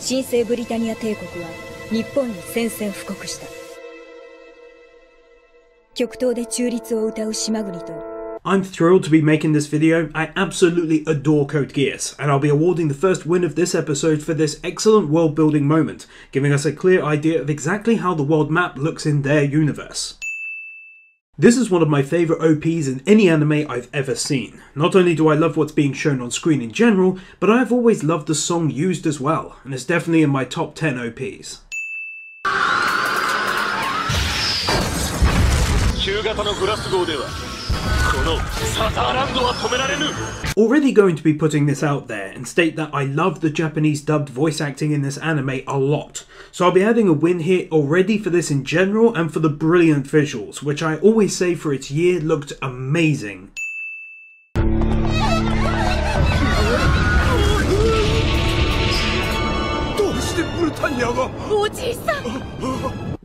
新生ブリタニア帝国は日本に宣戦布告した。極東で中立を謳う島国と I'm thrilled to be making this video. I absolutely adore Code Geass, and I'll be awarding the first win of this episode for this excellent world building moment, giving us a clear idea of exactly how the world map looks in their universe. This is one of my favourite OPs in any anime I've ever seen. Not only do I love what's being shown on screen in general, but I've always loved the song used as well, and it's definitely in my top 10 OPs. Already going to be putting this out there and state that I love the Japanese dubbed voice acting in this anime a lot, so I'll be adding a win here already for this in general and for the brilliant visuals, which I always say for its year looked amazing.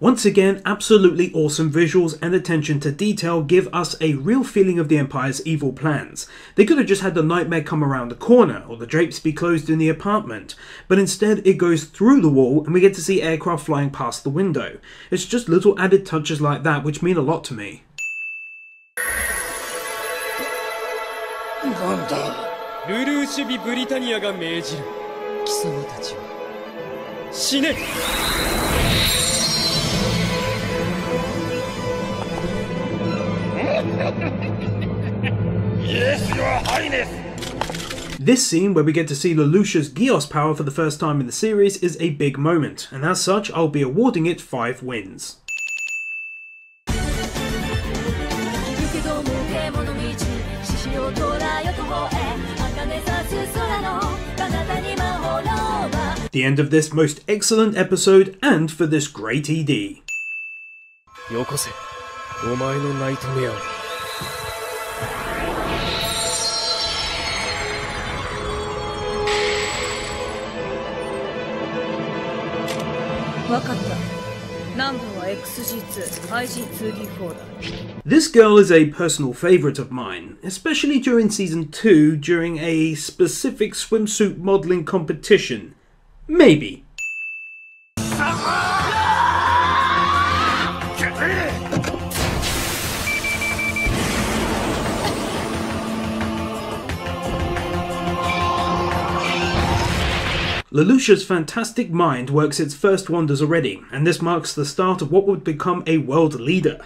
Once again, absolutely awesome visuals and attention to detail give us a real feeling of the Empire's evil plans. They could have just had the nightmare come around the corner or the drapes be closed in the apartment, but instead it goes through the wall and we get to see aircraft flying past the window. It's just little added touches like that which mean a lot to me. Yes, Your Highness! This scene where we get to see Lelouch's Geass power for the first time in the series is a big moment, and as such I'll be awarding it 5 wins. The end of this most excellent episode and for this great ED. This girl is a personal favourite of mine, especially during season 2 during a specific swimsuit modelling competition. Maybe. Lelouch's fantastic mind works its first wonders already, and this marks the start of what would become a world leader.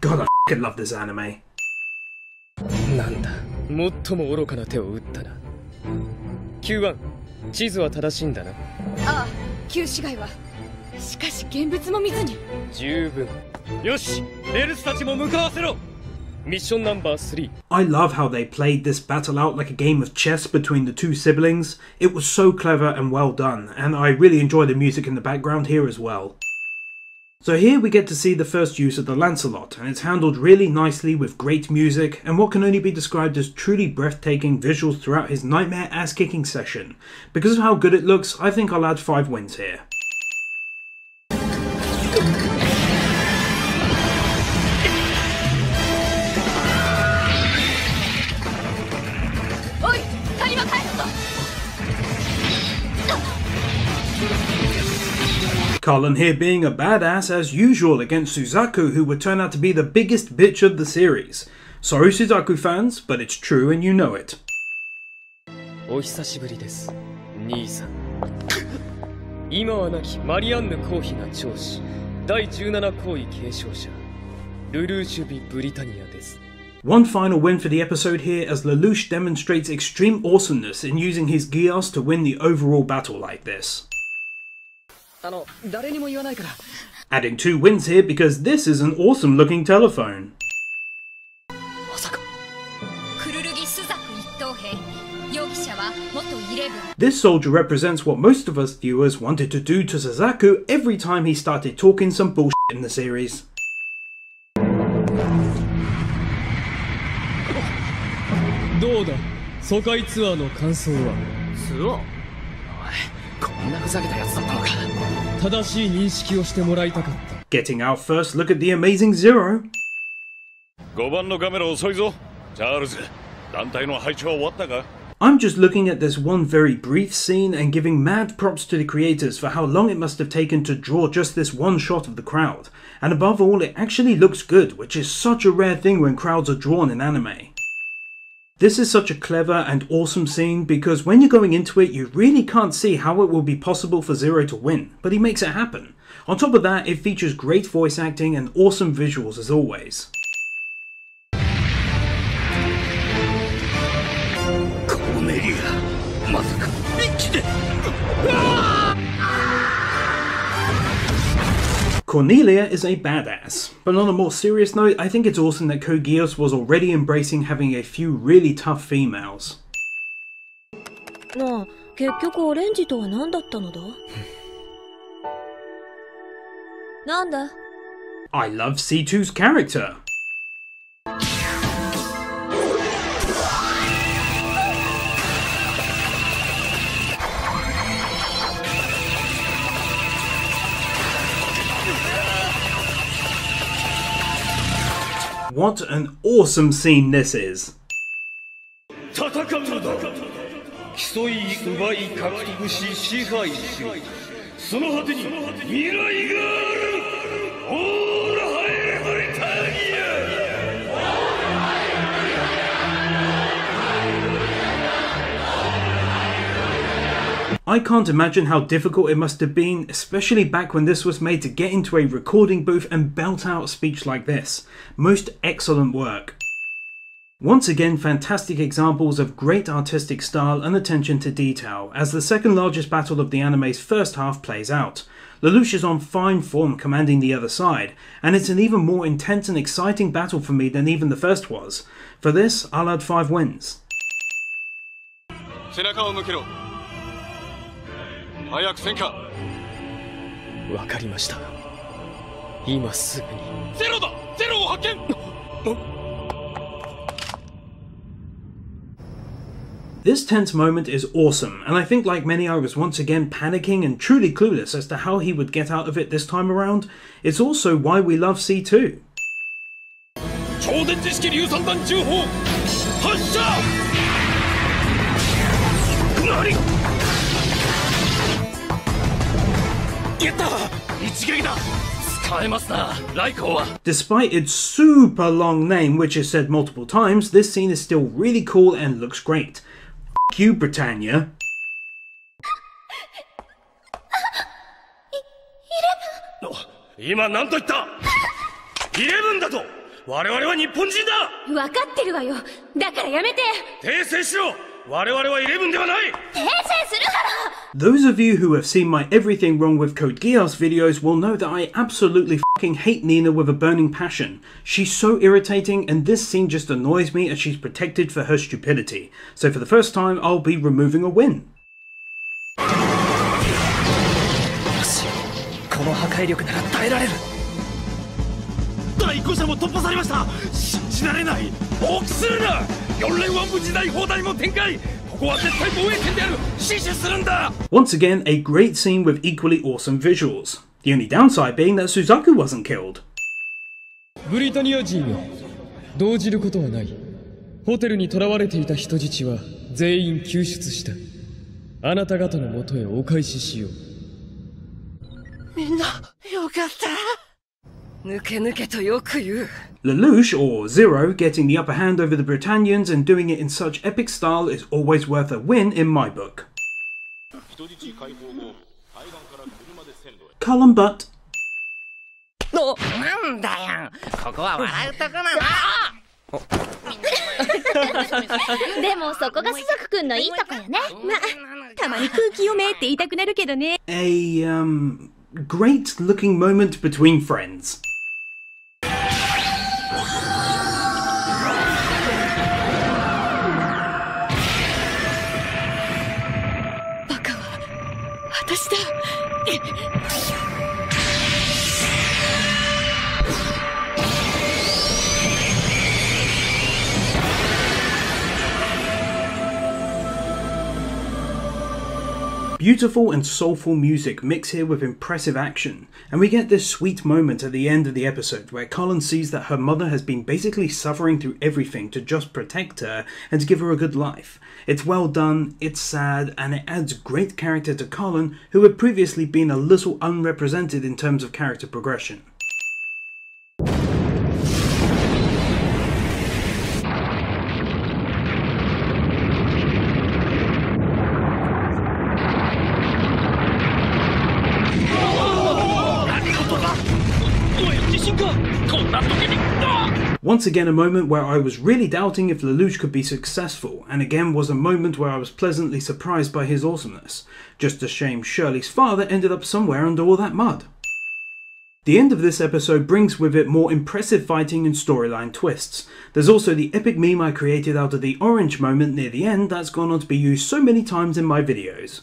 God, I f***ing love this anime. Mission number 3. I love how they played this battle out like a game of chess between the two siblings. It was so clever and well done, and I really enjoy the music in the background here as well. So here we get to see the first use of the Lancelot, and it's handled really nicely with great music and what can only be described as truly breathtaking visuals throughout his nightmare ass-kicking session. Because of how good it looks, I think I'll add 5 wins here. Cullen here being a badass as usual against Suzaku, who would turn out to be the biggest bitch of the series. Sorry Suzaku fans, but it's true and you know it. One final win for the episode here as Lelouch demonstrates extreme awesomeness in using his Geass to win the overall battle like this. Adding 2 wins here because this is an awesome looking telephone. This soldier represents what most of us viewers wanted to do to Suzaku every time he started talking some bullshit in the series. Getting out first, look at the amazing Zero. I'm just looking at this one very brief scene and giving mad props to the creators for how long it must have taken to draw just this one shot of the crowd. And above all, it actually looks good, which is such a rare thing when crowds are drawn in anime. This is such a clever and awesome scene because when you're going into it, you really can't see how it will be possible for Zero to win, but he makes it happen. On top of that, it features great voice acting and awesome visuals as always. Cornelia is a badass, but on a more serious note, I think it's awesome that Code Geass was already embracing having a few really tough females. なあ、結局オレンジとは何だったのだ？なんだ？ I love C2's character. What an awesome scene this is. I can't imagine how difficult it must have been, especially back when this was made, to get into a recording booth and belt out a speech like this. Most excellent work. Once again, fantastic examples of great artistic style and attention to detail, as the second largest battle of the anime's first half plays out. Lelouch is on fine form commanding the other side, and it's an even more intense and exciting battle for me than even the first was. For this, I'll add 5 wins. 早くせんか。わかりました。今すぐに。ゼロだ。ゼロを発見。This tense moment is awesome, and I think like many I was once again panicking and truly clueless as to how he would get out of it this time around. It's also why we love C2. 超電磁式硫酸弾銃砲発射。何？ Despite its super long name, which is said multiple times, this scene is still really cool and looks great. F*** you, Britannia. 今何と言った？ 11だと。我々は日本人だ。分かってるわよ。だからやめて。訂正しろ。我々は11ではない。訂正するから。 Those of you who have seen my Everything Wrong with Code Geass videos will know that I absolutely fucking hate Nina with a burning passion. She's so irritating, and this scene just annoys me as she's protected for her stupidity. So for the first time, I'll be removing a win. よし、この破壊力なら耐えられる。第5射も突破されました。信じられない。大きするな。4連腕部時代砲台も展開。 Once again, a great scene with equally awesome visuals. The only downside being that Suzaku wasn't killed. ブリタニア人よ、動じることはない。ホテルに囚われていた人質は全員救出した。あなた方の元へお返ししよう。みんな、よかった。抜け抜けとよく言う。 Lelouch, or Zero, getting the upper hand over the Britannians and doing it in such epic style is always worth a win in my book. Cullen Butt. なんだよ、ここは笑うとこなの。でもそこが朱雀くんのいいとこよね。まあ、たまに空気読めって言いたくなるけどね。A great looking moment between friends. 私だ。Beautiful and soulful music mix here with impressive action, and we get this sweet moment at the end of the episode where Cullen sees that her mother has been basically suffering through everything to just protect her and to give her a good life. It's well done, it's sad, and it adds great character to Cullen, who had previously been a little unrepresented in terms of character progression. Once again a moment where I was really doubting if Lelouch could be successful, and again was a moment where I was pleasantly surprised by his awesomeness. Just a shame Shirley's father ended up somewhere under all that mud. The end of this episode brings with it more impressive fighting and storyline twists. There's also the epic meme I created out of the orange moment near the end that's gone on to be used so many times in my videos.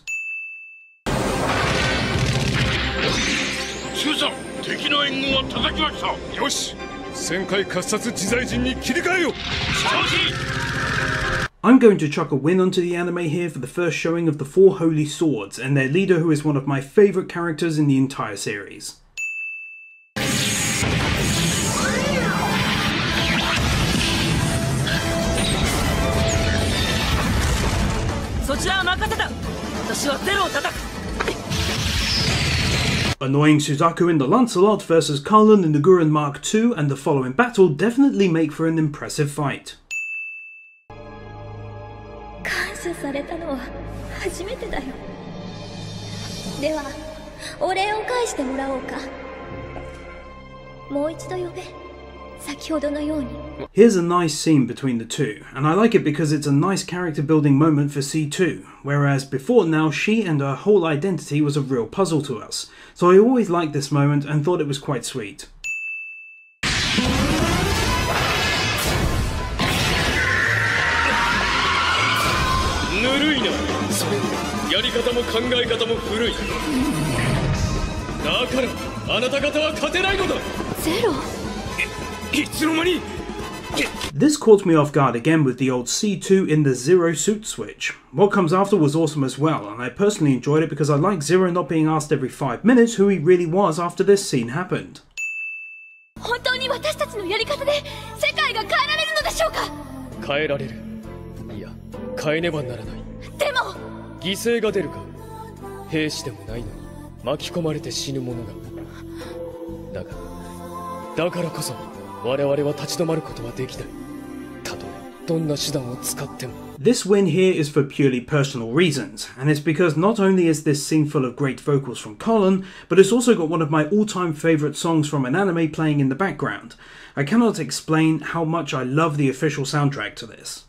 I'm going to chuck a win onto the anime here for the first showing of the 4 Holy Swords and their leader, who is one of my favourite characters in the entire series. Annoying Suzaku in the Lancelot versus Cullen in the Gurren Mark II and the following battle definitely make for an impressive fight. Here's a nice scene between the two, and I like it because it's a nice character building moment for C2, whereas before now she and her whole identity was a real puzzle to us, so I always liked this moment and thought it was quite sweet. This caught me off guard again with the old C2 in the Zero suit switch. What comes after was awesome as well, and I personally enjoyed it because I like Zero not being asked every 5 minutes who he really was after this scene happened. This win here is for purely personal reasons, and it's because not only is this scene full of great vocals from Cullen, but it's also got one of my all-time favourite songs from an anime playing in the background. I cannot explain how much I love the official soundtrack to this.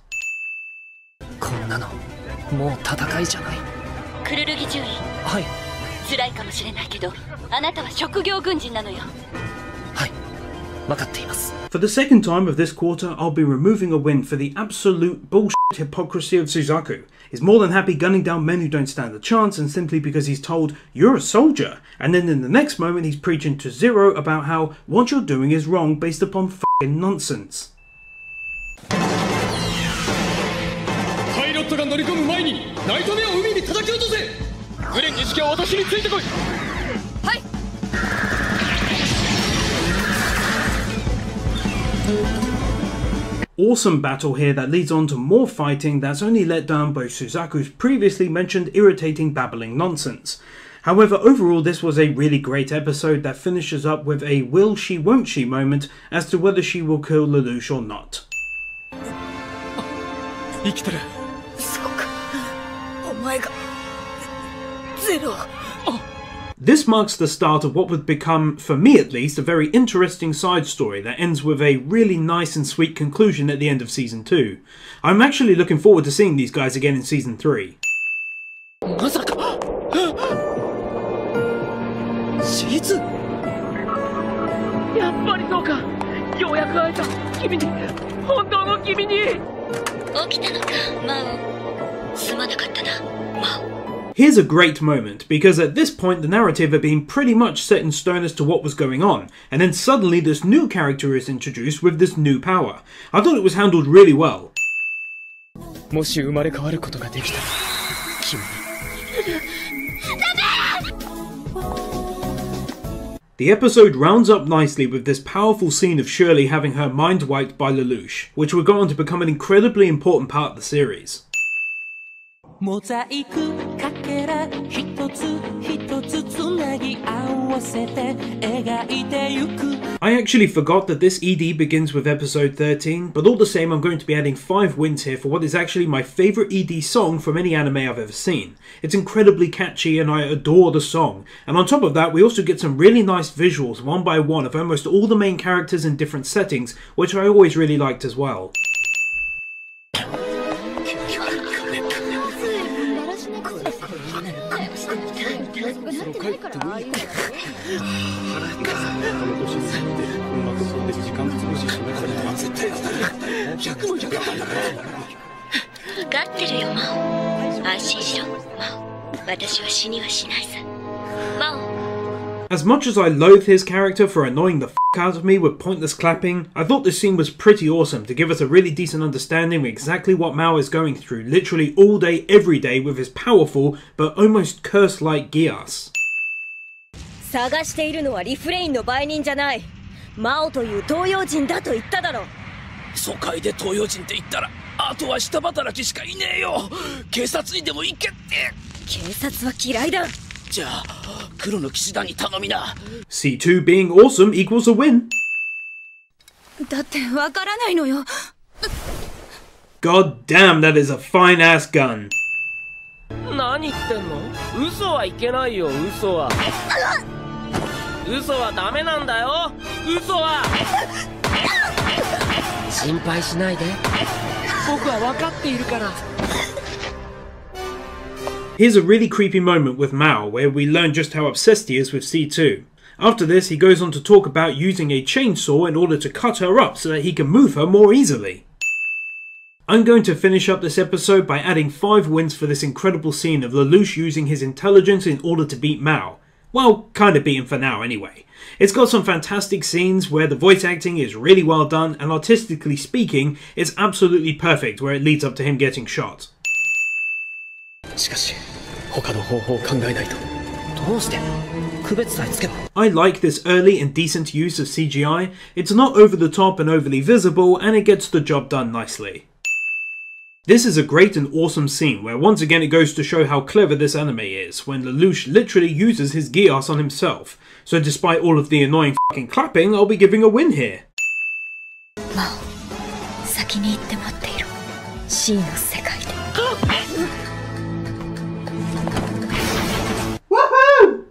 For the second time of this quarter, I'll be removing a win for the absolute bullshit hypocrisy of Suzaku. He's more than happy gunning down men who don't stand a chance, and simply because he's told, "You're a soldier," and then in the next moment he's preaching to Zero about how what you're doing is wrong based upon f***ing nonsense. Awesome battle here that leads on to more fighting that's only let down by Suzaku's previously mentioned irritating babbling nonsense. However, overall this was a really great episode that finishes up with a will she won't she moment as to whether she will kill Lelouch or not. This marks the start of what would become, for me at least, a very interesting side story that ends with a really nice and sweet conclusion at the end of Season 2. I'm actually looking forward to seeing these guys again in Season 3. Here's a great moment, because at this point the narrative had been pretty much set in stone as to what was going on, and then suddenly this new character is introduced with this new power. I thought it was handled really well. The episode rounds up nicely with this powerful scene of Shirley having her mind wiped by Lelouch, which would go on to become an incredibly important part of the series. I actually forgot that this ED begins with episode 13, but all the same I'm going to be adding 5 wins here for what is actually my favourite ED song from any anime I've ever seen. It's incredibly catchy and I adore the song, and on top of that we also get some really nice visuals one by one of almost all the main characters in different settings, which I always really liked as well. As much as I loathe his character for annoying the f*** out of me with pointless clapping, I thought this scene was pretty awesome to give us a really decent understanding of exactly what Mao is going through literally all day every day with his powerful but almost curse-like Geass. 探しているのはリフレインの売人じゃない。マオという東洋人だと言っただろ。疎開で東洋人って言ったら、あとは下働きしかいねえよ。警察にでも行けって。警察は嫌いだ。じゃあ、黒の騎士団に頼みな。C2 being awesome equals a win. だってわからないのよ。God damn, that is a fine ass gun. 何言ってんの？嘘はいけないよ、嘘は。嘘はダメなんだよ。嘘は。心配しないで。僕は分かっているから。Here's a really creepy moment with Mao where we learn just how obsessed he is with C2. After this, he goes on to talk about using a chainsaw in order to cut her up so that he can move her more easily. I'm going to finish up this episode by adding 5 wins for this incredible scene of Lelouch using his intelligence in order to beat Mao. Well, kinda beat him for now anyway. It's got some fantastic scenes where the voice acting is really well done, and artistically speaking, it's absolutely perfect where it leads up to him getting shot. しかし、他の方法を考えないと。どうして？区別さえつけば。I like this early and decent use of CGI. It's not over the top and overly visible, and it gets the job done nicely. This is a great and awesome scene where once again it goes to show how clever this anime is, when Lelouch literally uses his Geass on himself. So despite all of the annoying fucking clapping, I'll be giving a win here. Mao, 先に行って待っていろ。Cの世界で。Woohoo!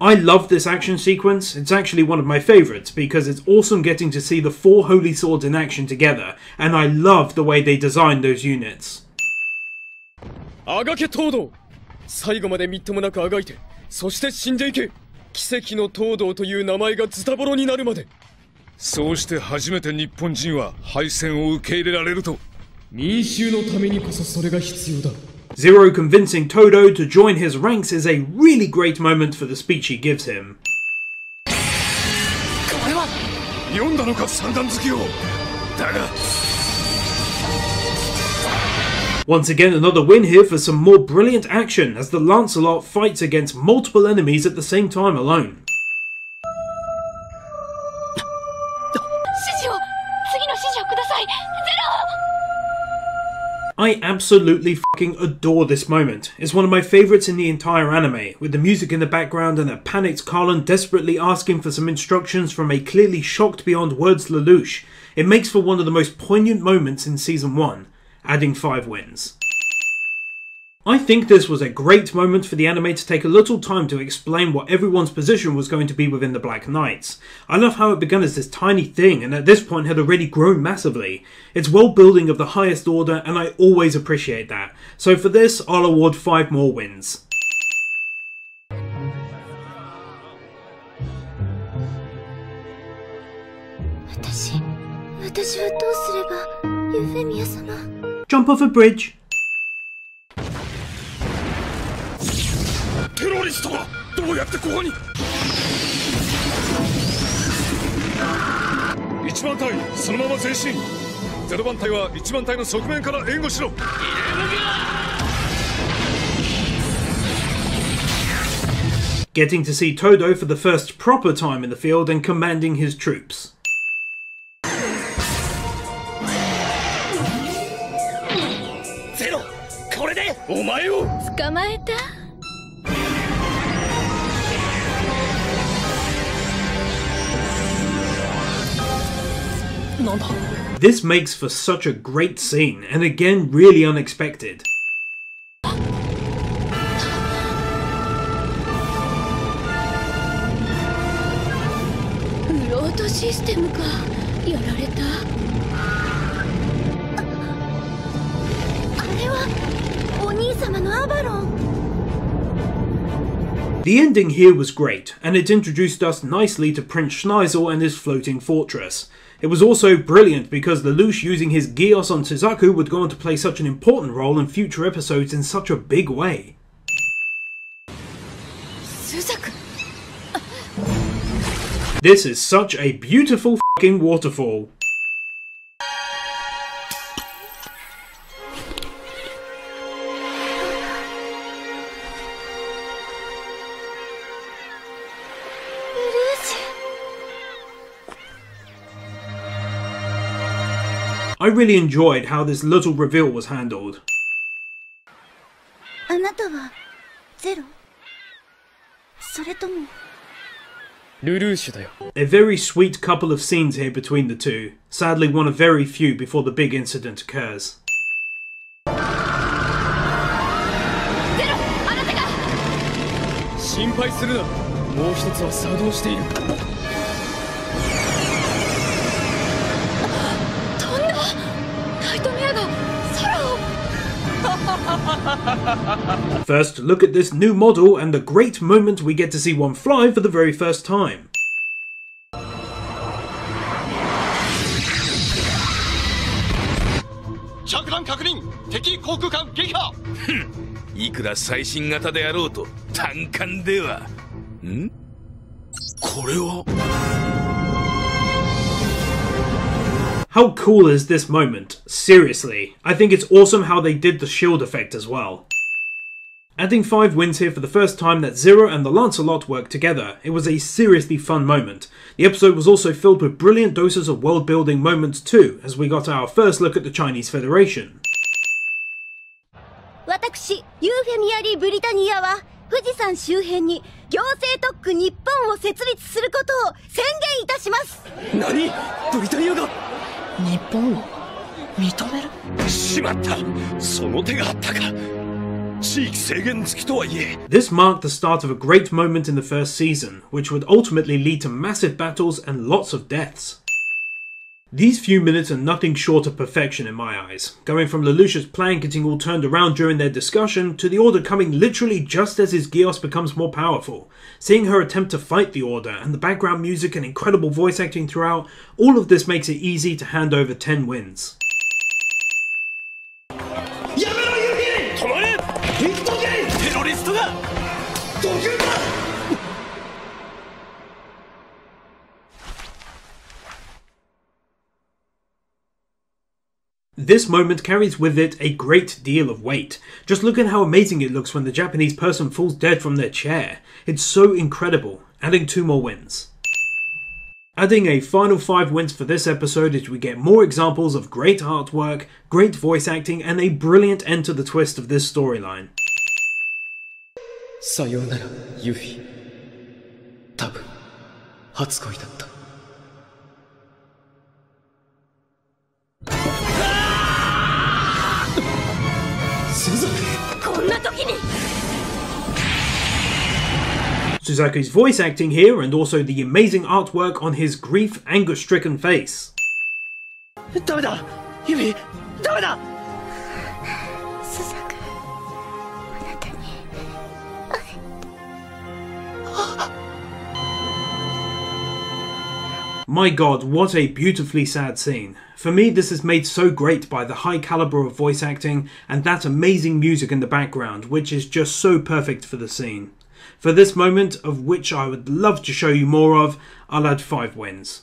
I love this action sequence. It's actually one of my favourites because it's awesome getting to see the 4 holy swords in action together, and I love the way they designed those units. あがけ東堂、最後までみっともなくあがいて、そして死んでいけ。奇跡の東堂という名前がズタボロになるまで。そうして初めて日本人は敗戦を受け入れられると。民衆のためにこそそれが必要だ。Zero convincing Todo to join his ranks is a really great moment for the speech he gives him. これは読んだのか三段突きを。だが。Once again, another win here for some more brilliant action as the Lancelot fights against multiple enemies at the same time alone. I absolutely fucking adore this moment. It's one of my favourites in the entire anime, with the music in the background and a panicked Carlin desperately asking for some instructions from a clearly shocked beyond words Lelouch. It makes for one of the most poignant moments in Season 1, adding 5 wins. I think this was a great moment for the anime to take a little time to explain what everyone's position was going to be within the Black Knights. I love how it began as this tiny thing and at this point had already grown massively. It's world building of the highest order and I always appreciate that. So for this, I'll award 5 more wins. 私はどうすればユーフェミア様。 Jump off a bridge. テロリストがどうやってここに。1番隊そのまま前進。0番隊は1番隊の側面から援護しろ。 Getting to see Todo for the first proper time in the field and commanding his troops. ゼロ、これでお前を捕まえた。なんだ。 This makes for such a great scene, and again really unexpected. フロートシステムか。やられた。あれはお兄様のアバロン。 The ending here was great, and it introduced us nicely to Prince Schneisel and his floating fortress. It was also brilliant because Lelouch using his Geass on Suzaku would go on to play such an important role in future episodes in such a big way. Suzaku. This is such a beautiful fucking waterfall. I really enjoyed how this little reveal was handled. あなたはゼロ？それともルルーシュだよ。 A very sweet couple of scenes here between the two, sadly one of very few before the big incident occurs. ゼロ、あなたが。心配するな。もう一つは作動している。 First, look at this new model and the great moment we get to see one fly for the very first time. 着弾確認。敵航空艦撃破。いくら最新型であろうと単艦では。ん？これは。 How cool is this moment? Seriously, I think it's awesome how they did the shield effect as well. Adding 5 wins here for the first time that Zero and the Lancelot worked together. It was a seriously fun moment. The episode was also filled with brilliant doses of world building moments too, as we got our first look at the Chinese Federation. 私、ユーフェミアリー・ブリタニアは富士山周辺に行政特区日本を設立することを宣言いたします。何？ブリタニアが日本を認める？しまった。その手があったか。地域制限付きとはいえ。 This marked the start of a great moment in the first season, which would ultimately lead to massive battles and lots of deaths. These few minutes are nothing short of perfection in my eyes, going from Lelouch's plan getting all turned around during their discussion to the Order coming literally just as his Geass becomes more powerful, seeing her attempt to fight the Order and the background music and incredible voice acting throughout, all of this makes it easy to hand over 10 wins. やめろユーフィ！止まれ！行くとけ！テロリストが！どけんだ！ This moment carries with it a great deal of weight. Just look at how amazing it looks when the Japanese person falls dead from their chair. It's so incredible, adding 2 more wins. Adding a final 5 wins for this episode as we get more examples of great artwork, great voice acting, and a brilliant end to the twist of this storyline. さようなら、ユフィ。多分、初恋だった。 Suzaku's voice acting here and also the amazing artwork on his grief, anger-stricken face. ダメだユフィダメだ Suzaku、あなたに。My god, what a beautifully sad scene. For me, this is made so great by the high caliber of voice acting and that amazing music in the background, which is just so perfect for the scene. For this moment, of which I would love to show you more of, I'll add 5 wins.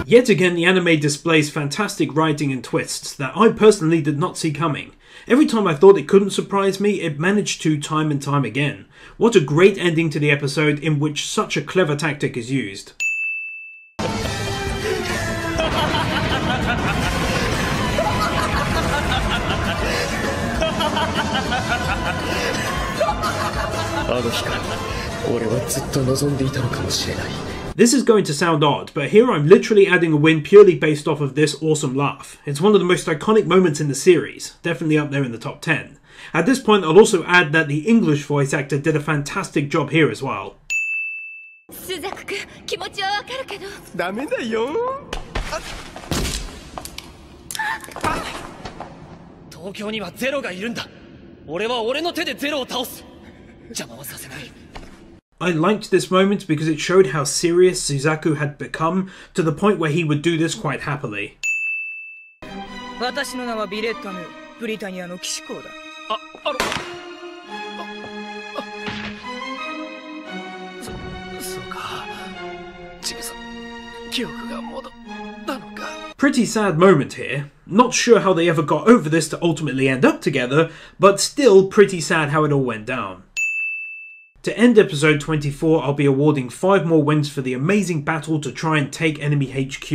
Yet again, the anime displays fantastic writing and twists that I personally did not see coming. Every time I thought it couldn't surprise me, it managed to time and time again. What a great ending to the episode in which such a clever tactic is used. This is going to sound odd, but here I'm literally adding a win purely based off of this awesome laugh. It's one of the most iconic moments in the series, definitely up there in the top 10. At this point, I'll also add that the English voice actor did a fantastic job here as well. I liked this moment because it showed how serious Suzaku had become, to the point where he would do this quite happily. Pretty sad moment here. Not sure how they ever got over this to ultimately end up together, but still pretty sad how it all went down. To end episode 24, I'll be awarding 5 more wins for the amazing battle to try and take enemy HQ,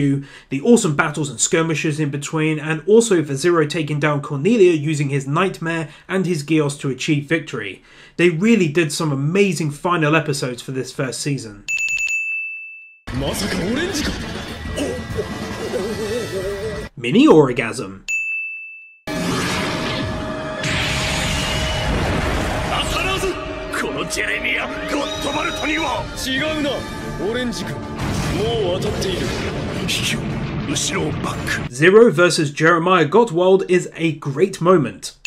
the awesome battles and skirmishes in between, and also for Zero taking down Cornelia using his Nightmare and his Geass to achieve victory. They really did some amazing final episodes for this first season. Mini orgasm. Zero versus Jeremiah Gottwald is a great moment.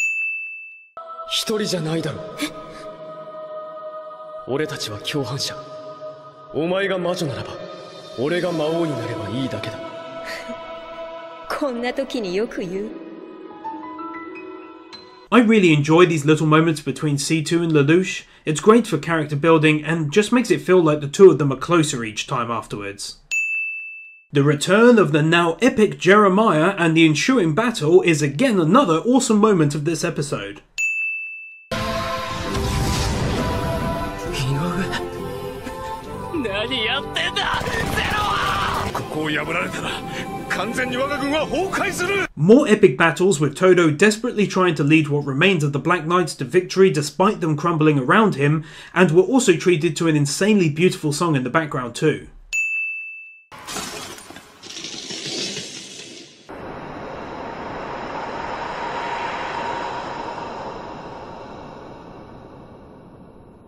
I really enjoy these little moments between C2 and Lelouch. It's great for character building and just makes it feel like the two of them are closer each time afterwards. The return of the now epic Jeremiah and the ensuing battle is again another awesome moment of this episode. More epic battles with Todo desperately trying to lead what remains of the Black Knights to victory despite them crumbling around him, and we're also treated to an insanely beautiful song in the background too.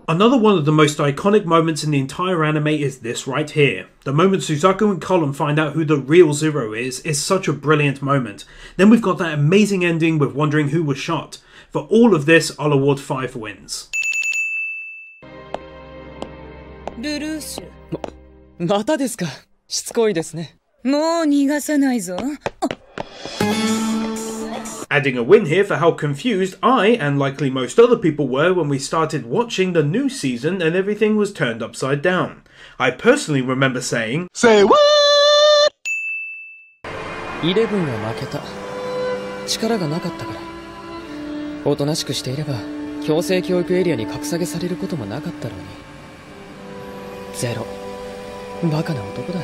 Another one of the most iconic moments in the entire anime is this right here. The moment Suzaku and Colin find out who the real Zero is such a brilliant moment. Then we've got that amazing ending with wondering who was shot. For all of this, I'll award 5 wins. Adding a win here for how confused I, and likely most other people, were when we started watching the new season and everything was turned upside down. I personally remember saying, "Say what?" 11が負けた。力がなかったから。おとなしくしていれば、強制教育エリアに格下げされることもなかったのに。ゼロ。バカな男だ。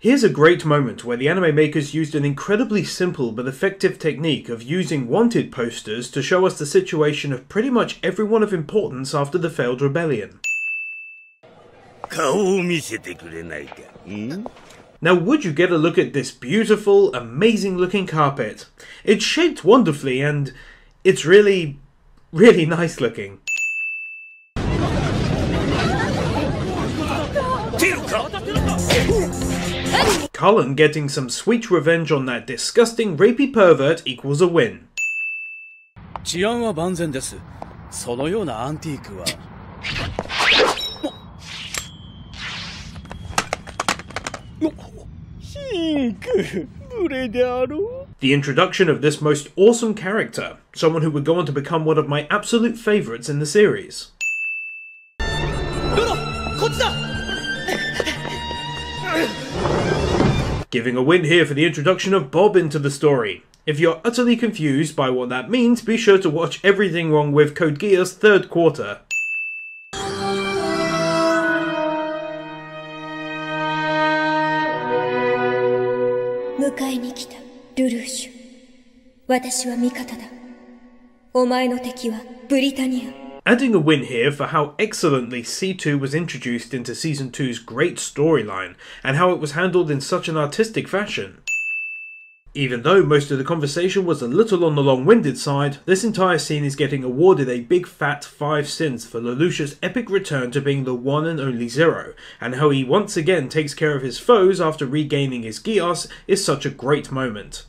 Here's a great moment where the anime makers used an incredibly simple but effective technique of using wanted posters to show us the situation of pretty much everyone of importance after the failed rebellion. Now would you get a look at this beautiful, amazing looking carpet? It's shaped wonderfully and it's really, really nice looking. Cullen getting some sweet revenge on that disgusting rapey pervert equals a win. The introduction of this most awesome character, someone who would go on to become one of my absolute favourites in the series. Giving a win here for the introduction of Bob into the story. If you're utterly confused by what that means, be sure to watch Everything Wrong with Code Geass third quarter. Adding a win here for how excellently C2 was introduced into Season 2's great storyline, and how it was handled in such an artistic fashion. Even though most of the conversation was a little on the long-winded side, this entire scene is getting awarded a big fat 5 sins for Lelouch's epic return to being the one and only Zero, and how he once again takes care of his foes after regaining his Geass is such a great moment.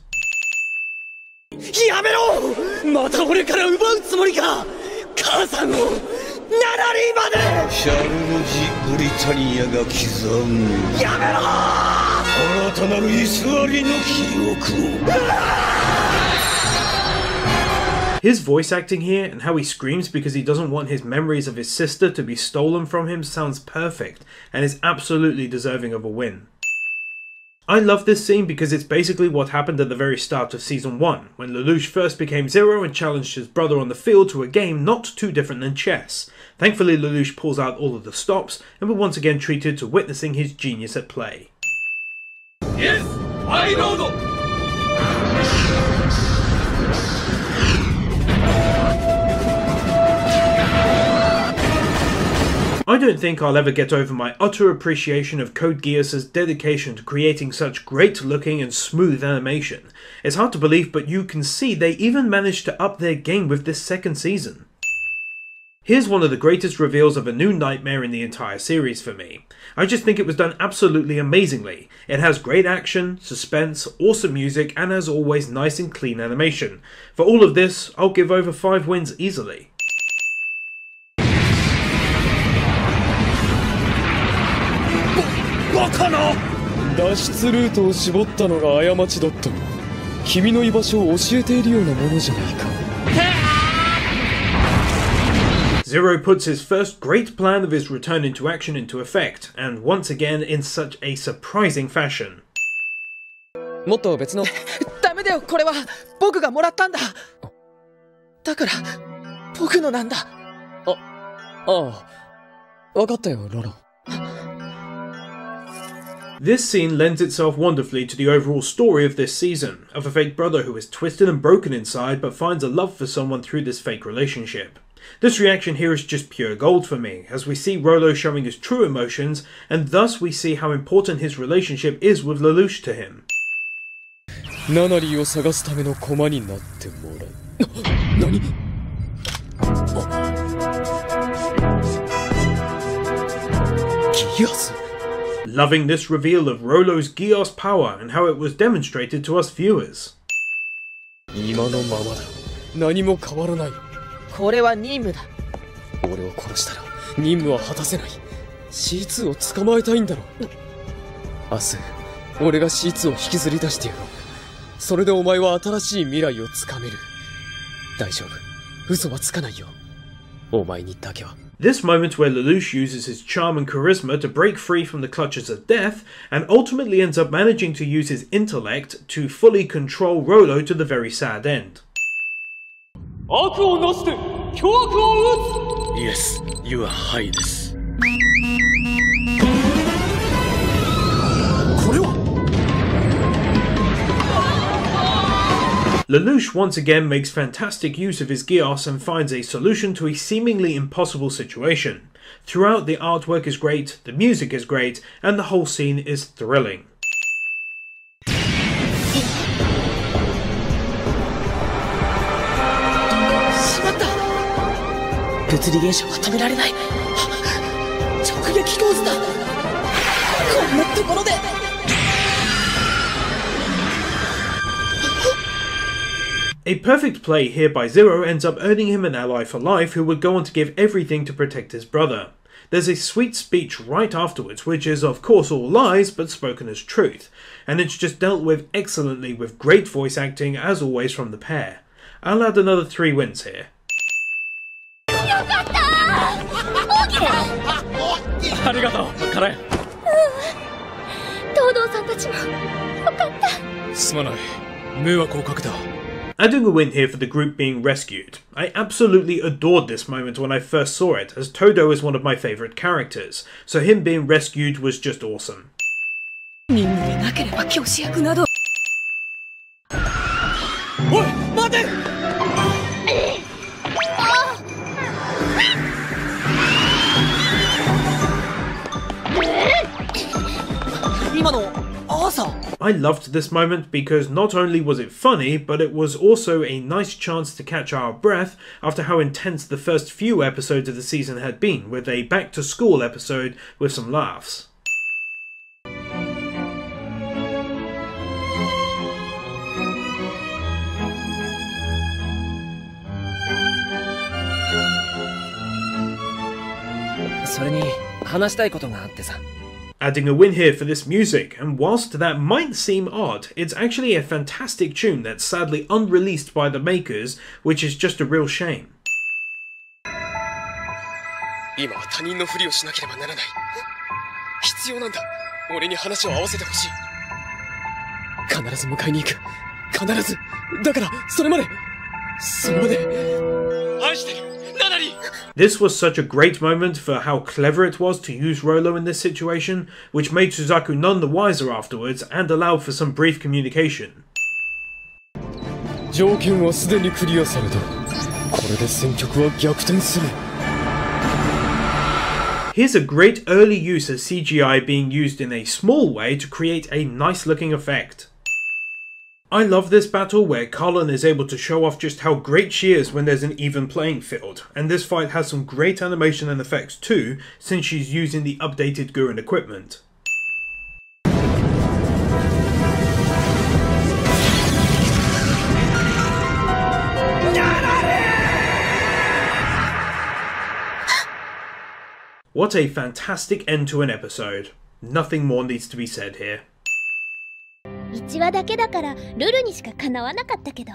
His voice acting here and how he screams because he doesn't want his memories of his sister to be stolen from him sounds perfect and is absolutely deserving of a win. I love this scene because it's basically what happened at the very start of Season 1, when Lelouch first became Zero and challenged his brother on the field to a game not too different than chess. Thankfully Lelouch pulls out all of the stops and we're once again treated to witnessing his genius at play. Yes, I know. I don't think I'll ever get over my utter appreciation of Code Geass' dedication to creating such great looking and smooth animation. It's hard to believe, but you can see they even managed to up their game with this second season. Here's one of the greatest reveals of a new nightmare in the entire series for me. I just think it was done absolutely amazingly. It has great action, suspense, awesome music, and as always nice and clean animation. For all of this, I'll give over 5 wins easily. Zero puts his first great plan of his return into action into effect, and once again in such a surprising fashion. もっと別のダメだよこれは僕がもらったんだだから僕のなんだわかったよロロ This scene lends itself wonderfully to the overall story of this season, of a fake brother who is twisted and broken inside but finds a love for someone through this fake relationship. This reaction here is just pure gold for me, as we see Rolo showing his true emotions, and thus we see how important his relationship is with Lelouch to him. ナナリーを探すための駒になってもらう。何？ギアス? Loving this reveal of Rolo's Geass power and how it was demonstrated to us viewers. 今のままだ。何も変わらない。これは任務だ。俺を殺したら任務は果たせない。C2 を捕まえたいんだろ。明日、俺が C2 を引きずり出してやろう。それでお前は新しい未来をつかめる。大丈夫。嘘はつかないよ。お前にだけは。This moment where Lelouch uses his charm and charisma to break free from the clutches of death, and ultimately ends up managing to use his intellect to fully control Rolo to the very sad end. Yes, your highness. Lelouch once again makes fantastic use of his Geass and finds a solution to a seemingly impossible situation. Throughout, the artwork is great, the music is great, and the whole scene is thrilling. A perfect play here by Zero ends up earning him an ally for life who would go on to give everything to protect his brother. There's a sweet speech right afterwards, which is of course all lies, but spoken as truth, and it's just dealt with excellently with great voice acting as always from the pair. I'll add another 3 wins here. ありがとうカレン。東堂さんたちもよかった。すまない。迷惑をかけた。 Adding a win here for the group being rescued. I absolutely adored this moment when I first saw it, as Todo is one of my favourite characters, so him being rescued was just awesome. 任務でなければ教師役など。おい待て。今の朝。 I loved this moment because not only was it funny, but it was also a nice chance to catch our breath after how intense the first few episodes of the season had been, with a back to school episode with some laughs. Adding a win here for this music, and whilst that might seem odd, it's actually a fantastic tune that's sadly unreleased by the makers, which is just a real shame. 今は他人のふりをしなければならない。必要なんだ。俺に話を合わせてほしい。必ず迎えに行く。必ず。だからそれまで愛してる。 This was such a great moment for how clever it was to use Rolo in this situation, which made Suzaku none the wiser afterwards and allowed for some brief communication. 条件はすでにクリアされた。これで戦局は逆転する。 Here's a great early use of CGI being used in a small way to create a nice looking effect. I love this battle where Cullen is able to show off just how great she is when there's an even playing field, and this fight has some great animation and effects too, since she's using the updated Gurren equipment. What a fantastic end to an episode. Nothing more needs to be said here. 1話だけだからルルにしかかなわなかったけど。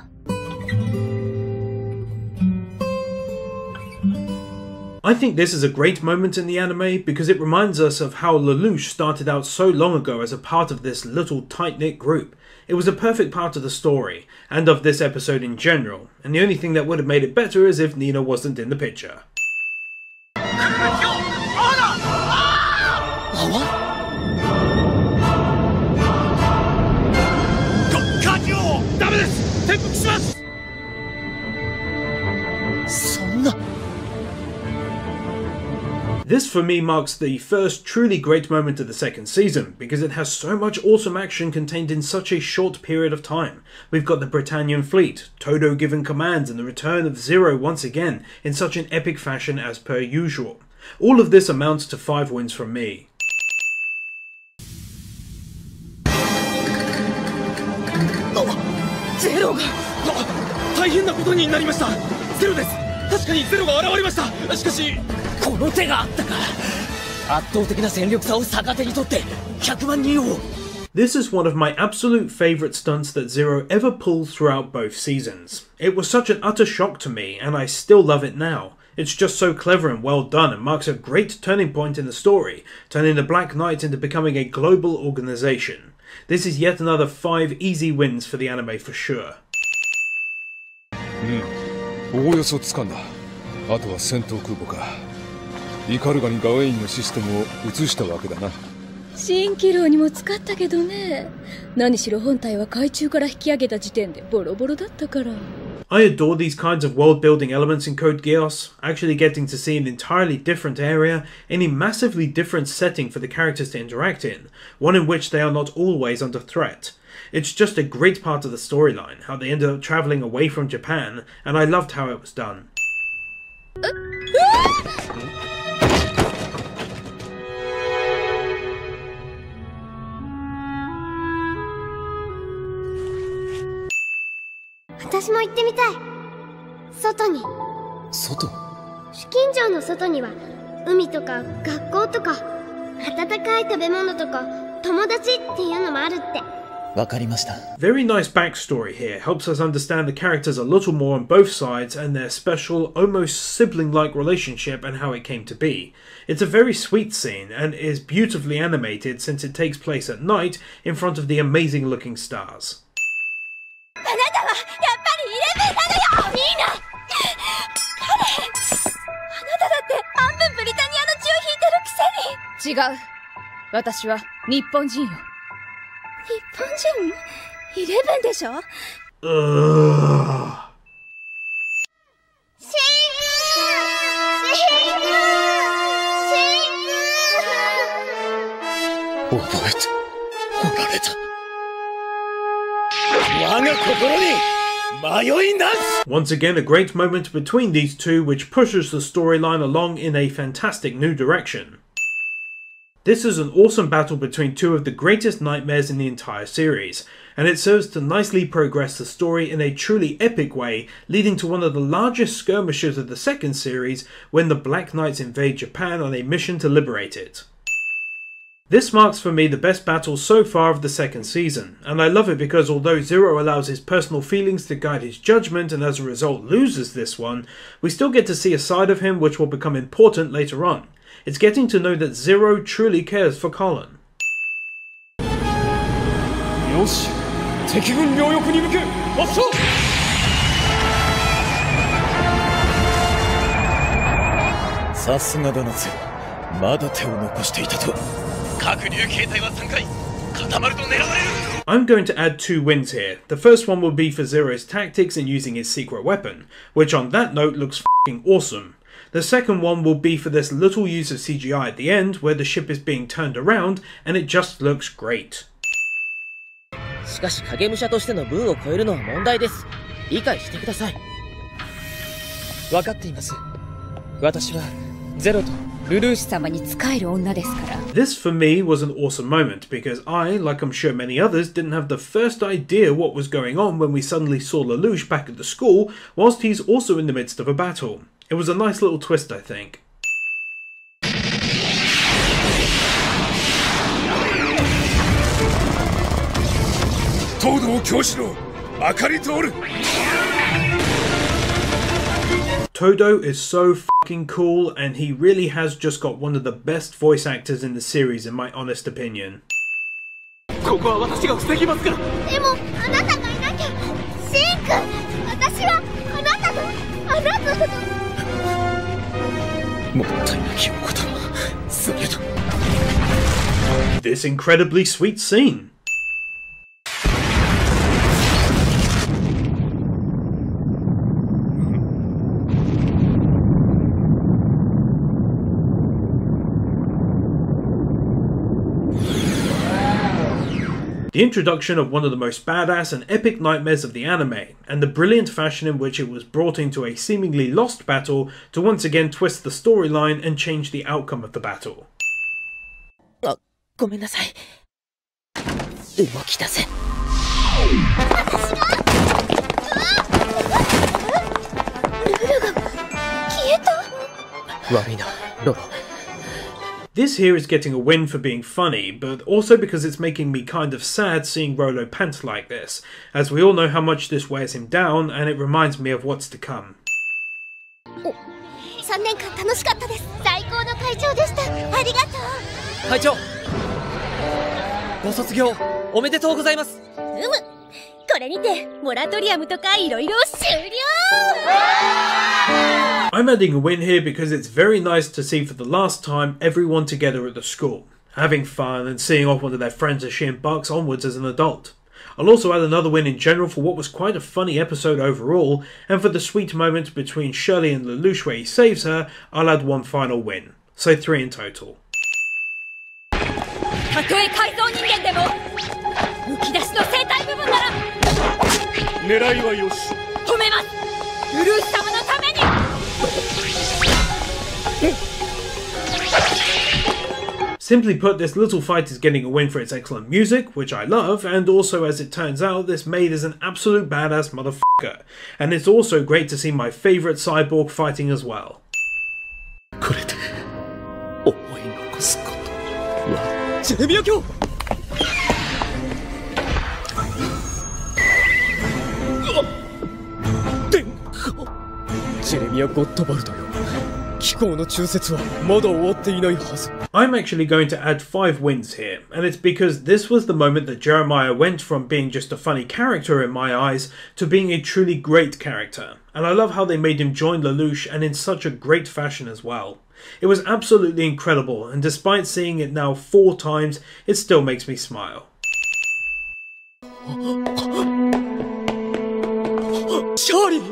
I think this is a great moment in the anime because it reminds us of how Lelouch started out so long ago as a part of this little tight-knit group. It was a perfect part of the story, and of this episode in general, and the only thing that would have made it better is if Nina wasn't in the picture. This for me marks the first truly great moment of the second season, because it has so much awesome action contained in such a short period of time. We've got the Britannian fleet, Todo giving commands, and the return of Zero once again in such an epic fashion as per usual. All of this amounts to 5 wins from me. ゼロが大変なことになりました。ゼロです。確かにゼロが現れました。しかしこの手があったか。圧倒的な戦力差を逆手にとって100万人を。 This is one of my absolute favourite stunts that Zero ever pulled throughout both seasons. It was such an utter shock to me, and I still love it now. It's just so clever and well done, and marks a great turning point in the story, turning the Black Knight into becoming a global organisation. This is yet another 5 easy wins for the anime for sure. おおよそ掴んだ。あとは戦闘空母か。イカルガにガウェインのシステムを移したわけだな。蜃気楼にも使ったけどね。何しろ本体は海中から引き上げた時点でボロボロだったから。I adore these kinds of world-building elements in Code Geass, actually getting to see an entirely different area, in a massively different setting for the characters to interact in, one in which they are not always under threat. It's just a great part of the storyline, how they ended up travelling away from Japan, and I loved how it was done. 私も行ってみたい。外に。外？非近所の外には海とか学校とか温かい食べ物とか友達っていうのもあるって。わかりました。 Very nice backstory here, helps us understand the characters a little more on both sides and their special, almost sibling-like relationship and how it came to be. It's a very sweet scene and is beautifully animated since it takes place at night in front of the amazing looking stars. あなたはやっぱり11なのよ！いいな！彼！あなただって半分ブリタニアの血を引いてるくせに！違う。私は日本人よ。日本人？11でしょ？ Once again, a great moment between these two which pushes the storyline along in a fantastic new direction. This is an awesome battle between two of the greatest nightmares in the entire series, and it serves to nicely progress the story in a truly epic way, leading to one of the largest skirmishes of the second series when the Black Knights invade Japan on a mission to liberate it. This marks for me the best battle so far of the second season, and I love it because although Zero allows his personal feelings to guide his judgment and as a result loses this one, we still get to see a side of him which will become important later on. It's getting to know that Zero truly cares for Colin. よし、敵軍両翼に向け発射。さすがだなゼロ、まだ手を残していたと。各竜形態は3回固まると狙われる。 I'm going to add 2 wins here. The first one will be for Zero's tactics in using his secret weapon, which on that note looks f***ing awesome. The second one will be for this little use of CGI at the end where the ship is being turned around and it just looks great. しかし影武者としての分を超えるのは問題です。理解してください。分かっています。私はゼロとルルーシ様に仕える女ですから。 This for me was an awesome moment because I, like I'm sure many others, didn't have the first idea what was going on when we suddenly saw Lelouch back at the school whilst he's also in the midst of a battle. It was a nice little twist, I think. Todo is so fucking cool and he really has just got one of the best voice actors in the series in my honest opinion. ここは私が防ぎますから。でもあなたがいなきゃシンくん、私はあなたのもったいなきお言葉。それと This incredibly sweet scene. The introduction of one of the most badass and epic nightmares of the anime, and the brilliant fashion in which it was brought into a seemingly lost battle to once again twist the storyline and change the outcome of the battle. ごめんなさい。動き出せ。ルルが消えた。悪いな、ロロ。 This here is getting a win for being funny, but also because it's making me kind of sad seeing Rolo pant like this, as we all know how much this wears him down and it reminds me of what's to come. 3年間楽しかったです。最高の会長でした。ありがとう。会長、ご卒業おめでとうございます。これにてモラトリアムとかいろいろ終了。 I'm adding a win here because it's very nice to see for the last time everyone together at the school, having fun and seeing off one of their friends as she embarks onwards as an adult. I'll also add another win in general for what was quite a funny episode overall, and for the sweet moment between Shirley and Lelouch where he saves her, I'll add 1 final win. So 3 in total. たとえ改造人間でもむき出しの生体部分なら狙いはよし。止めます。ルルーシ様のために。 Simply put, this little fight is getting a win for its excellent music, which I love, and also as it turns out, this maid is an absolute badass motherfucker. And it's also great to see my favourite cyborg fighting as well. これですことはジェレミア卿殿下ジェレミア・ゴットバルドよ機構の中節はまだ終わっていないはず I'm actually going to add 5 wins here, and it's because this was the moment that Jeremiah went from being just a funny character in my eyes to being a truly great character, and I love how they made him join Lelouch and in such a great fashion as well. It was absolutely incredible, and despite seeing it now 4 times, it still makes me smile. Charlie!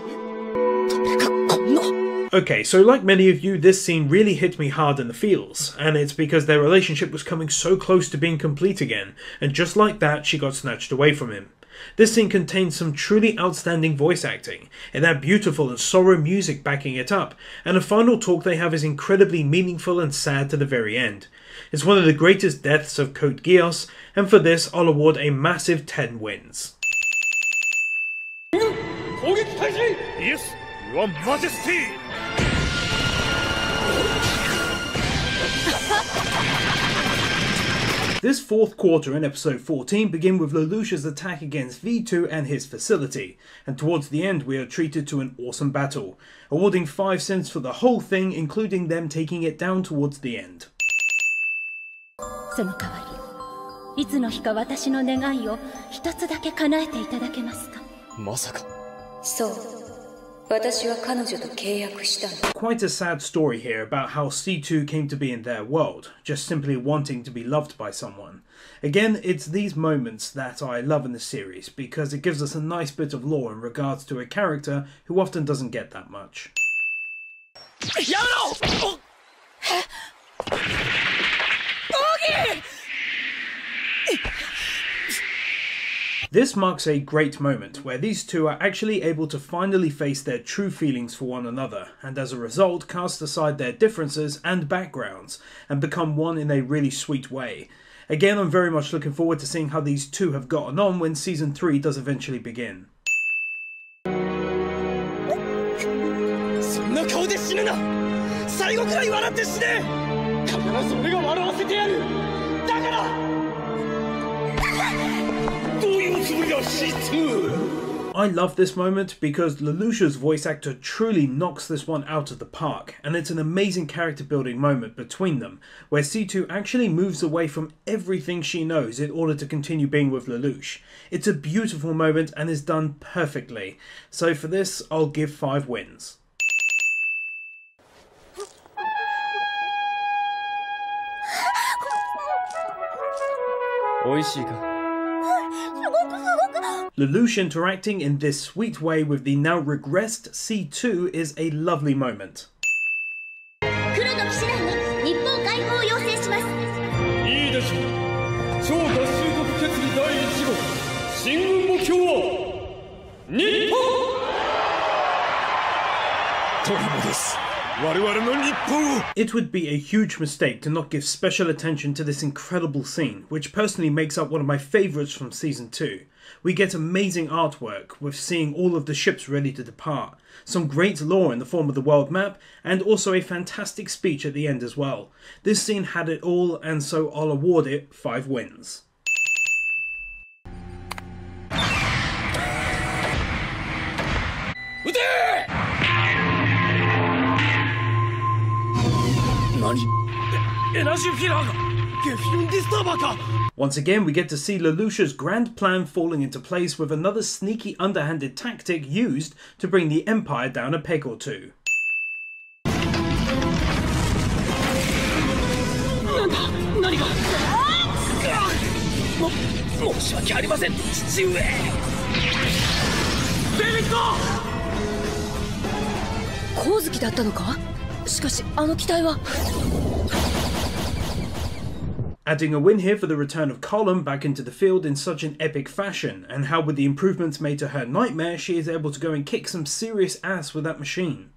Okay, so like many of you, this scene really hit me hard in the feels, and it's because their relationship was coming so close to being complete again, and just like that, she got snatched away from him. This scene contains some truly outstanding voice acting, and that beautiful and sorrow music backing it up, and the final talk they have is incredibly meaningful and sad to the very end. It's one of the greatest deaths of Code Geass, and for this I'll award a massive 10 wins. Yes, Your Majesty! This 4th quarter in episode 14 begin with Lelouch's attack against V2 and his facility, and towards the end we are treated to an awesome battle, awarding 5 cents for the whole thing, including them taking it down towards the end. その代わり、いつの日か私の願いを一つだけ叶えていただけますか？まさか。そう。私は彼女と契約したの。 Quite a sad story here about how C2 came to be in their world, just simply wanting to be loved by someone. Again, it's these moments that I love in the series, because it gives us a nice bit of lore in regards to a character who often doesn't get that much. This marks a great moment where these two are actually able to finally face their true feelings for one another, and as a result cast aside their differences and backgrounds and become one in a really sweet way. Again, I'm very much looking forward to seeing how these two have gotten on when season 3 does eventually begin. そんな顔で死ぬな最後くらい笑って死ね必ず俺が笑わせてやるだからどういうつもりだ C2 I love this moment because Lelouch's voice actor truly knocks this one out of the park, and it's an amazing character building moment between them, where C2 actually moves away from everything she knows in order to continue being with Lelouch. It's a beautiful moment and is done perfectly, so for this I'll give 5 wins. Lelouch interacting in this sweet way with the now regressed C2 is a lovely moment. 黒の騎士団に日本解放を要請しますいいでしょう超合衆国決議第1号進軍目標は日本取り戻す It would be a huge mistake to not give special attention to this incredible scene, which personally makes up one of my favourites from season 2. We get amazing artwork with seeing all of the ships ready to depart, some great lore in the form of the world map, and also a fantastic speech at the end as well. This scene had it all, and so I'll award it 5 wins. Once again, we get to see Lelouch's grand plan falling into place with another sneaky underhanded tactic used to bring the Empire down a peg or two. Adding a win here for the return of Column back into the field in such an epic fashion, and how with the improvements made to her Nightmare she is able to go and kick some serious ass with that machine.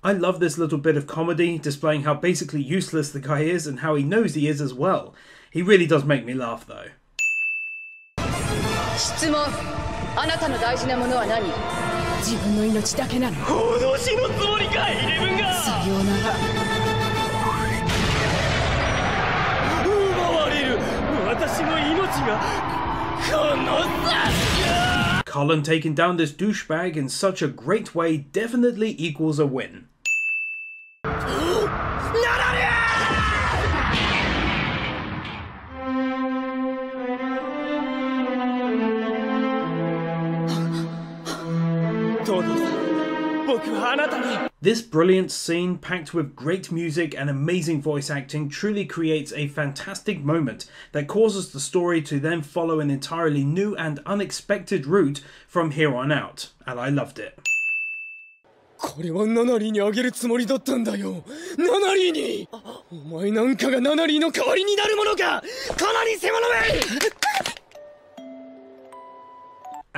I love this little bit of comedy, displaying how basically useless the guy is and how he knows he is as well. He really does make me laugh though. 質問。あなたの大事なものは何？自分の命だけなの。脅しのつもりか、イレブンが。さようなら。奪われる私の命がこの先。Cullen taking down this douchebag in such a great way definitely equals a win. This brilliant scene, packed with great music and amazing voice acting, truly creates a fantastic moment that causes the story to then follow an entirely new and unexpected route from here on out, and I loved it. これはナナリーにあげるつもりだったんだよ。ナナリーに。お前なんかがナナリーの代わりになるものか。かなり世話のめ。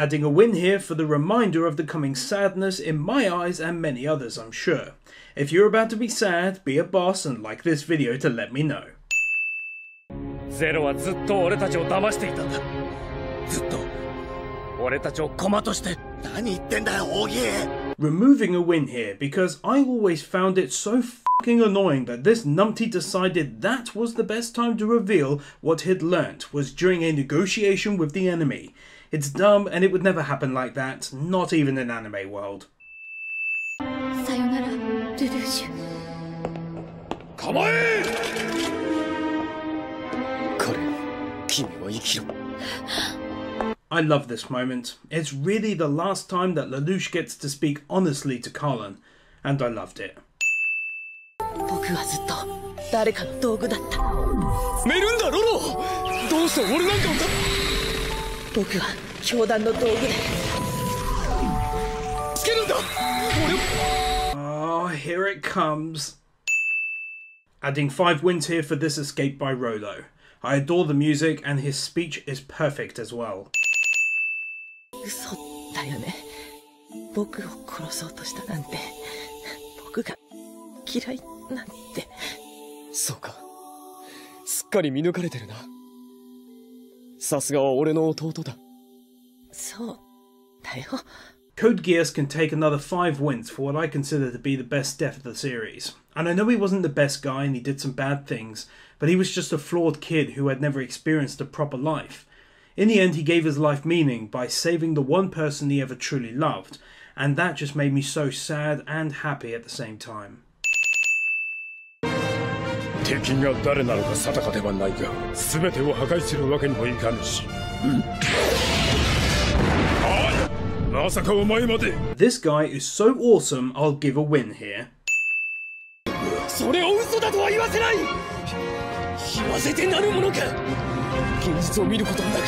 Adding a win here for the reminder of the coming sadness in my eyes and many others, I'm sure. If you're about to be sad, be a boss and like this video to let me know. ゼロはずっと俺たちを騙していたんだ。ずっと俺たちを駒として。何言ってんだよ、オギー。Removing a win here because I always found it so fucking annoying that this numpty decided that was the best time to reveal what he'd learnt was during a negotiation with the enemy. It's dumb and it would never happen like that, not even in anime world. さよなら、ルルーシュ。構え！彼、君は生きろ。I love this moment. It's really the last time that Lelouch gets to speak honestly to Cullen, and I loved it. 僕はずっと誰かの道具だった。メルンダ・ロロ！どうして俺なんかを僕は教団の道具でつけるんだ。Oh, here it comes. Adding 5 wins here for this escape by Rolo. I adore the music and his speech is perfect as well. 嘘だよね。僕を殺そうとしたなんて。僕が嫌いなんて。そうか。すっかり見抜かれてるな。さすがは俺の弟だ。そうだよ。Code Geass can take another 5 wins for what I consider to be the best death of the series. And I know he wasn't the best guy and he did some bad things, but he was just a flawed kid who had never experienced a proper life. In the end, he gave his life meaning by saving the one person he ever truly loved, and that just made me so sad and happy at the same time. 敵が誰なのか定かではないが、全てを破壊するわけにもいかぬし。まさかお前まで。This guy is so awesome, I'll give a win here. それを嘘だとは言わせない。言わせてなるものか。現実を見ることもなく、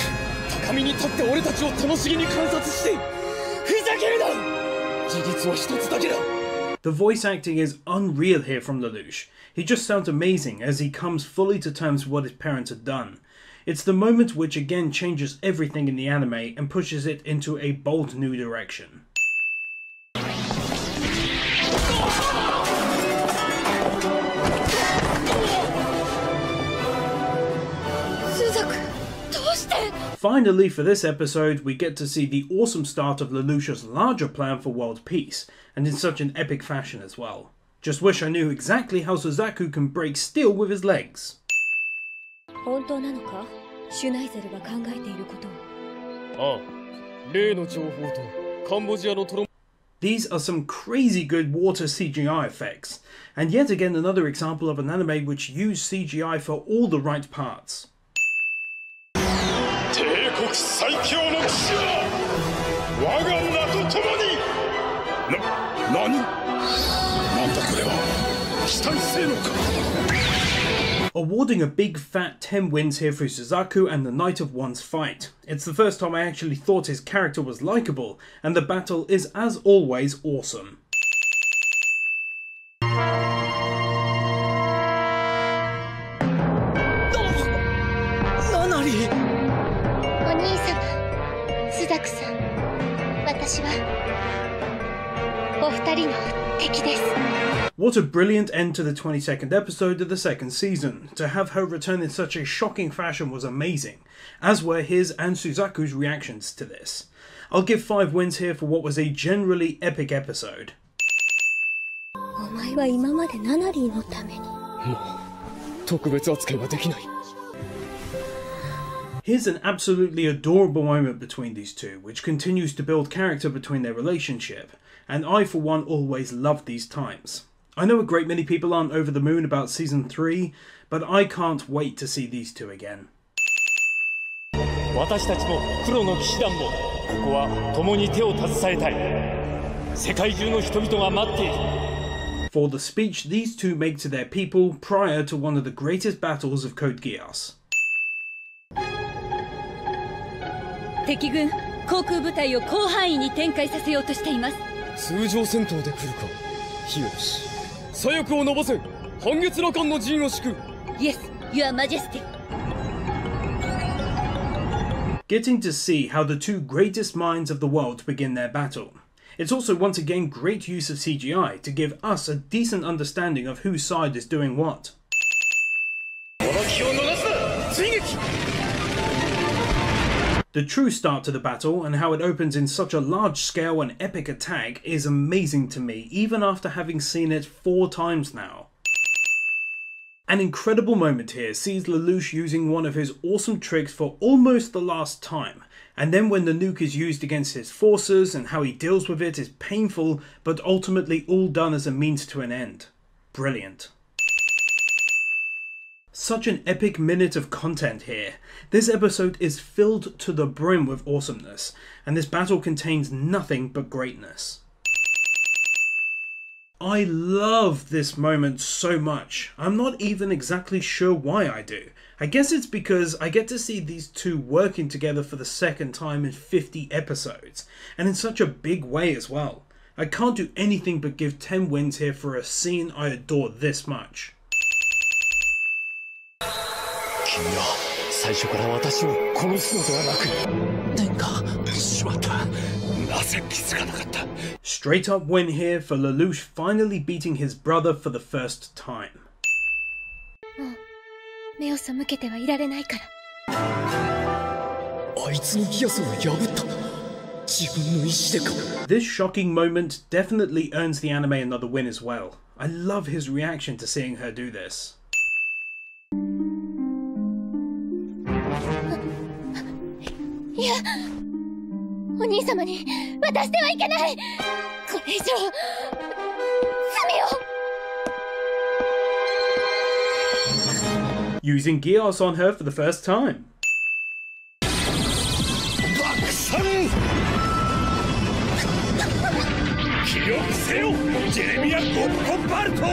高みに立って俺たちを楽しげに観察して、ふざけるな。事実は一つだけだ。The voice acting is unreal here from Lelouch. He just sounds amazing as he comes fully to terms with what his parents had done. It's the moment which again changes everything in the anime and pushes it into a bold new direction. Finally, for this episode, we get to see the awesome start of Lelouch's larger plan for world peace, and in such an epic fashion as well. Just wish I knew exactly how Suzaku can break steel with his legs. 本当なのか？シュナイゼルが考えていることを。ああ、例の情報とカンボジアのトロ。 These are some crazy good water CGI effects, and yet again another example of an anime which used CGI for all the right parts. 帝国最強の騎士は我が名と共に。何？なんだこれは。期待せのか。 Awarding a big fat 10 wins here for Suzaku and the Night of One's fight. It's the first time I actually thought his character was likeable, and the battle is as always awesome. ナナリ。お兄様、スザクさん、私はお二人の敵です。 What a brilliant end to the 22nd episode of the second season. To have her return in such a shocking fashion was amazing, as were his and Suzaku's reactions to this. I'll give 5 wins here for what was a generally epic episode. お前は今までナナリーのために。もう特別扱いはできない。 Here's an absolutely adorable moment between these two, which continues to build character between their relationship, and I for one always love these times. I know a great many people aren't over the moon about season 3, but I can't wait to see these two again. 私たちも黒の騎士団もここは共に手を携えたい。世界中の人々が待っている。 For the speech these two make to their people prior to one of the greatest battles of Code Geass. 敵軍航空部隊を広範囲に展開させようとしています。通常戦闘で来るか。よし。左翼を伸ばせ。半月羅漢の陣を敷く。Yes, Your Majesty. Getting to see how the two greatest minds of the world begin their battle. It's also once again great use of CGI to give us a decent understanding of whose side is doing what. The true start to the battle and how it opens in such a large scale and epic attack is amazing to me, even after having seen it 4 times now. An incredible moment here sees Lelouch using one of his awesome tricks for almost the last time, and then when the nuke is used against his forces and how he deals with it is painful, but ultimately all done as a means to an end. Brilliant. Such an epic minute of content here. This episode is filled to the brim with awesomeness, and this battle contains nothing but greatness. I love this moment so much. I'm not even exactly sure why I do. I guess it's because I get to see these two working together for the second time in 50 episodes, and in such a big way as well. I can't do anything but give 10 wins here for a scene I adore this much. 君は最初から私を殺すのではなく殿下しまったなぜ気づかなかった Straight up win here for Lelouch finally beating his brother for the first time. もう目を背けてはいられないから。あいつのギアスを破った自分の意志でか。 This shocking moment definitely earns the anime another win as well. I love his reaction to seeing her do this. いや、お兄様に渡してはいけない。これ以上罪を。 Using Geass on her for the first time. 爆散記憶せよジェレミア・ゴッコバルト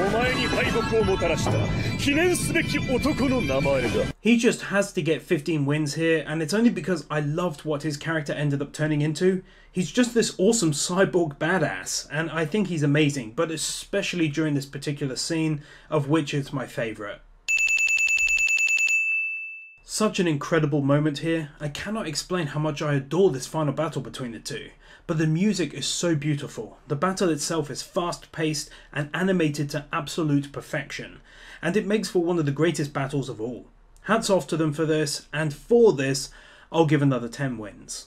お前に敗北をもたらした記念すべき男の名前だ He just has to get 15 wins here, and it's only because I loved what his character ended up turning into. He's just this awesome cyborg badass, and I think he's amazing, but especially during this particular scene, of which it's my favourite. Such an incredible moment here. I cannot explain how much I adore this final battle between the two. But the music is so beautiful. The battle itself is fast-paced and animated to absolute perfection, and it makes for one of the greatest battles of all. Hats off to them for this, and for this, I'll give another 10 wins.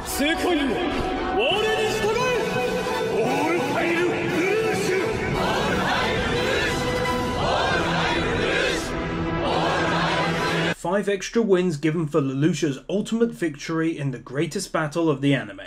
世界よ我に従えオールファイルルーシュ 5 extra wins given for Lelouch's ultimate victory in the greatest battle of the anime.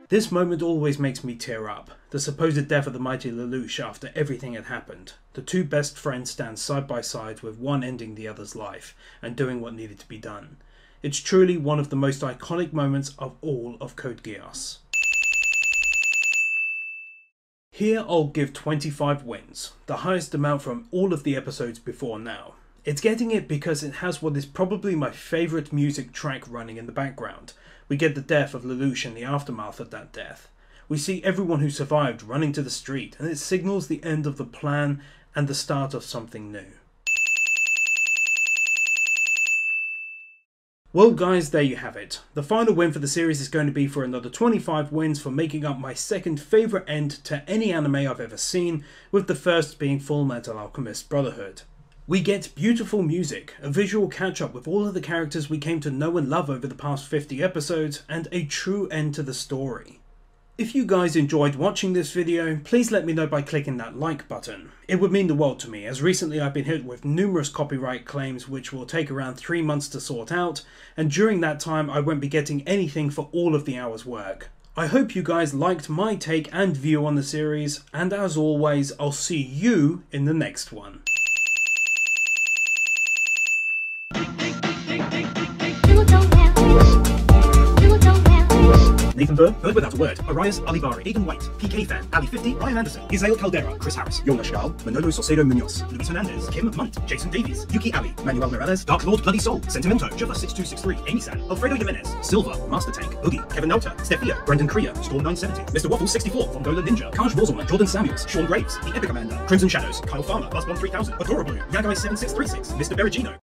This moment always makes me tear up. The supposed death of the mighty Lelouch after everything had happened. The two best friends stand side by side with one ending the other's life and doing what needed to be done. It's truly one of the most iconic moments of all of Code Geass. Here I'll give 25 wins, the highest amount from all of the episodes before now. It's getting it because it has what is probably my favourite music track running in the background. We get the death of Lelouch and the aftermath of that death. We see everyone who survived running to the street, and it signals the end of the plan and the start of something new. Well guys, there you have it. The final win for the series is going to be for another 25 wins for making up my second favourite end to any anime I've ever seen, with the first being Fullmetal Alchemist Brotherhood. We get beautiful music, a visual catch-up with all of the characters we came to know and love over the past 50 episodes, and a true end to the story. If you guys enjoyed watching this video, please let me know by clicking that like button. It would mean the world to me, as recently I've been hit with numerous copyright claims which will take around 3 months to sort out, and during that time I won't be getting anything for all of the hour's work. I hope you guys liked my take and view on the series, and as always, I'll see you in the next one. Nathan Burr, Heard Without a Word, Arias Alibari, Aidan White, PK Fan, Ali 50, Ryan Anderson, Isael Caldera, Chris Harris, Jonas Stahl, Manolo Salcedo Munoz, Luis Hernandez, Kim Munt, Jason Davies, Yuki Ali, Manuel Morales, Dark Lord Bloody Soul, Sentimento, Java 6263, Amy San, Alfredo Jimenez, Silva, Master Tank, Boogie, Kevin Nauta, Stefia, Brendan Kriya, Storm 970, Mr. Waffle 64, Fongola Ninja, Kaj Borzelman, Jordan Samuels, Sean Graves, The Epic Amanda, Crimson Shadows, Kyle Farmer, Buzz 3000, Adorable, Yagai 7636, Mr. Berigino.